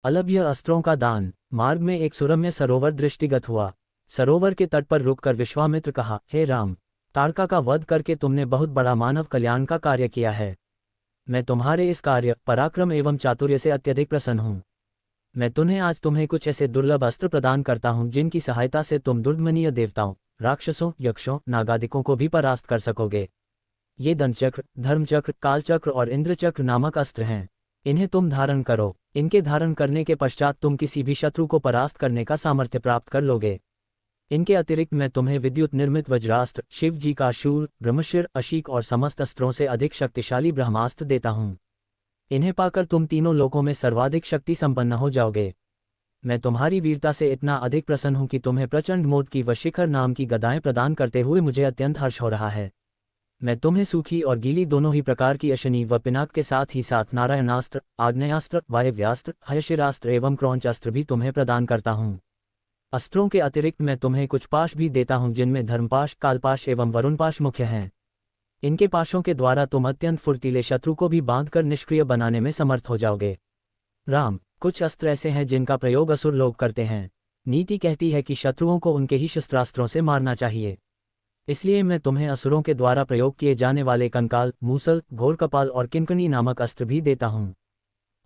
अलभ्य अस्त्रों का दान। मार्ग में एक सुरम्य सरोवर दृष्टिगत हुआ। सरोवर के तट पर रुककर विश्वामित्र कहा, हे राम, ताड़का का वध करके तुमने बहुत बड़ा मानव कल्याण का कार्य किया है। मैं तुम्हारे इस कार्य, पराक्रम एवं चातुर्य से अत्यधिक प्रसन्न हूँ। मैं तुम्हें कुछ ऐसे दुर्लभ अस्त्र प्रदान करता हूँ जिनकी सहायता से तुम दुर्दमनीय देवताओं, राक्षसों, यक्षों, नागादिकों को भी परास्त कर सकोगे। ये दंतचक्र, धर्मचक्र, कालचक्र और इंद्रचक्र नामक अस्त्र हैं। इन्हें तुम धारण करो। इनके धारण करने के पश्चात तुम किसी भी शत्रु को परास्त करने का सामर्थ्य प्राप्त कर लोगे। इनके अतिरिक्त मैं तुम्हें विद्युत निर्मित वज्रास्त्र, शिव जी का शूल, ब्रह्मशिर, अशीक और समस्त अस्त्रों से अधिक शक्तिशाली ब्रह्मास्त्र देता हूँ। इन्हें पाकर तुम तीनों लोकों में सर्वाधिक शक्ति संपन्न हो जाओगे। मैं तुम्हारी वीरता से इतना अधिक प्रसन्न हूँ कि तुम्हें प्रचंड मोद की व शिखर नाम की गदाएं प्रदान करते हुए मुझे अत्यंत हर्ष हो रहा है। मैं तुम्हें सूखी और गीली दोनों ही प्रकार की अशनी व पिनाक के साथ ही साथ नारायणास्त्र, आग्नेयास्त्र, वायव्यास्त्र, हयशिरास्त्र एवं क्रौंच अस्त्र भी तुम्हें प्रदान करता हूँ। अस्त्रों के अतिरिक्त मैं तुम्हें कुछ पाश भी देता हूँ जिनमें धर्मपाश, कालपाश एवं वरुणपाश मुख्य हैं। इनके पाशों के द्वारा तुम अत्यंत फुर्तीले शत्रु को भी बांधकर निष्क्रिय बनाने में समर्थ हो जाओगे। राम, कुछ अस्त्र ऐसे हैं जिनका प्रयोग असुर लोग करते हैं। नीति कहती है कि शत्रुओं को उनके ही शस्त्रास्त्रों से मारना चाहिए। इसलिए मैं तुम्हें असुरों के द्वारा प्रयोग किए जाने वाले कंकाल, मूसल, घोर कपाल और किंकणी नामक अस्त्र भी देता हूँ।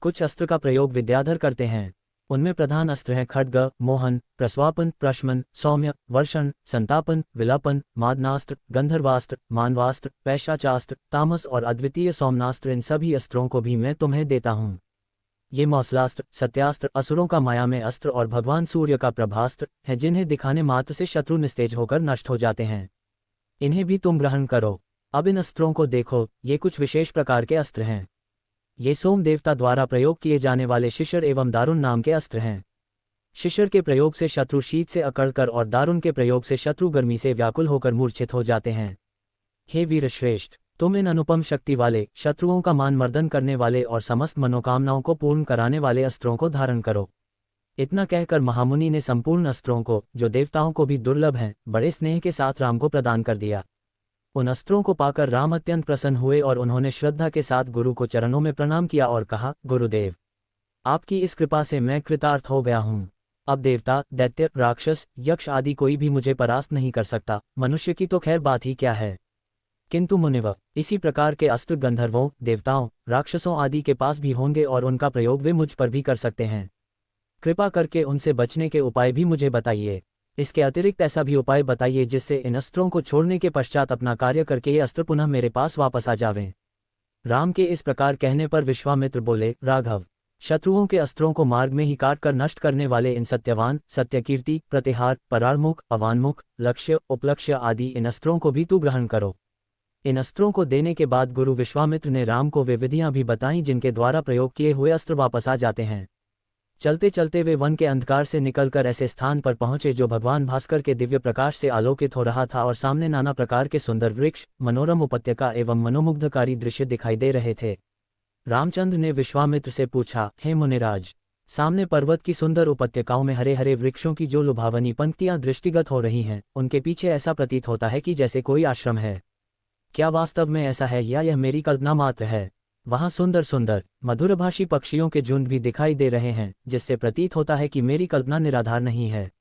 कुछ अस्त्र का प्रयोग विद्याधर करते हैं। उनमें प्रधान अस्त्र हैं खड्ग, मोहन, प्रस्वापन, प्रशमन, सौम्य, वर्षण, संतापन, विलापन, मादनास्त्र, गंधर्वास्त्र, मानवास्त्र, पैशाचास्त्र, तामस और अद्वितीय सौम्नास्त्र। इन सभी अस्त्रों को भी मैं तुम्हें देता हूँ। ये मौसलास्त्र, सत्यास्त्र, असुरों का माया में अस्त्र और भगवान सूर्य का प्रभास्त्र है जिन्हें दिखाने मात्र से शत्रु निस्तेज होकर नष्ट हो जाते हैं। इन्हें भी तुम ग्रहण करो। अब इन अस्त्रों को देखो, ये कुछ विशेष प्रकार के अस्त्र हैं। ये सोम देवता द्वारा प्रयोग किए जाने वाले शिशिर एवं दारुण नाम के अस्त्र हैं। शिशिर के प्रयोग से शत्रु शीत से अकड़कर और दारुण के प्रयोग से शत्रु गर्मी से व्याकुल होकर मूर्छित हो जाते हैं। हे वीरश्रेष्ठ, तुम इन अनुपम शक्ति वाले, शत्रुओं का मान मर्दन करने वाले और समस्त मनोकामनाओं को पूर्ण कराने वाले अस्त्रों को धारण करो। इतना कहकर महामुनि ने संपूर्ण अस्त्रों को, जो देवताओं को भी दुर्लभ हैं, बड़े स्नेह के साथ राम को प्रदान कर दिया। उन अस्त्रों को पाकर राम अत्यंत प्रसन्न हुए और उन्होंने श्रद्धा के साथ गुरु को चरणों में प्रणाम किया और कहा, गुरुदेव, आपकी इस कृपा से मैं कृतार्थ हो गया हूँ। अब देवता, दैत्य, राक्षस, यक्ष आदि कोई भी मुझे परास्त नहीं कर सकता। मनुष्य की तो खैर बात ही क्या है, किंतु मुनिव, इसी प्रकार के अस्त्र गंधर्वों, देवताओं, राक्षसों आदि के पास भी होंगे और उनका प्रयोग वे मुझ पर भी कर सकते हैं। कृपा करके उनसे बचने के उपाय भी मुझे बताइए। इसके अतिरिक्त ऐसा भी उपाय बताइए जिससे इन अस्त्रों को छोड़ने के पश्चात अपना कार्य करके ये अस्त्र पुनः मेरे पास वापस आ जावें। राम के इस प्रकार कहने पर विश्वामित्र बोले, राघव, शत्रुओं के अस्त्रों को मार्ग में ही काट कर नष्ट करने वाले इन सत्यवान, सत्यकीर्ति, प्रतिहार, परारमुख, अवान्मुख, लक्ष्य, उपलक्ष्य आदि इन अस्त्रों को भी तू ग्रहण करो। इन अस्त्रों को देने के बाद गुरु विश्वामित्र ने राम को वे विधियां भी बताईं जिनके द्वारा प्रयोग किए हुए अस्त्र वापस आ जाते हैं। चलते चलते वे वन के अंधकार से निकलकर ऐसे स्थान पर पहुंचे जो भगवान भास्कर के दिव्य प्रकाश से आलोकित हो रहा था और सामने नाना प्रकार के सुंदर वृक्ष, मनोरम उपत्यका एवं मनोमुग्धकारी दृश्य दिखाई दे रहे थे। रामचंद्र ने विश्वामित्र से पूछा, हे मुनिराज, सामने पर्वत की सुंदर उपत्यकाओं में हरे हरे वृक्षों की जो लुभावनी पंक्तियां दृष्टिगत हो रही हैं, उनके पीछे ऐसा प्रतीत होता है कि जैसे कोई आश्रम है। क्या वास्तव में ऐसा है या यह मेरी कल्पना मात्र है? वहाँ सुंदर सुंदर मधुरभाषी पक्षियों के झुंड भी दिखाई दे रहे हैं, जिससे प्रतीत होता है कि मेरी कल्पना निराधार नहीं है।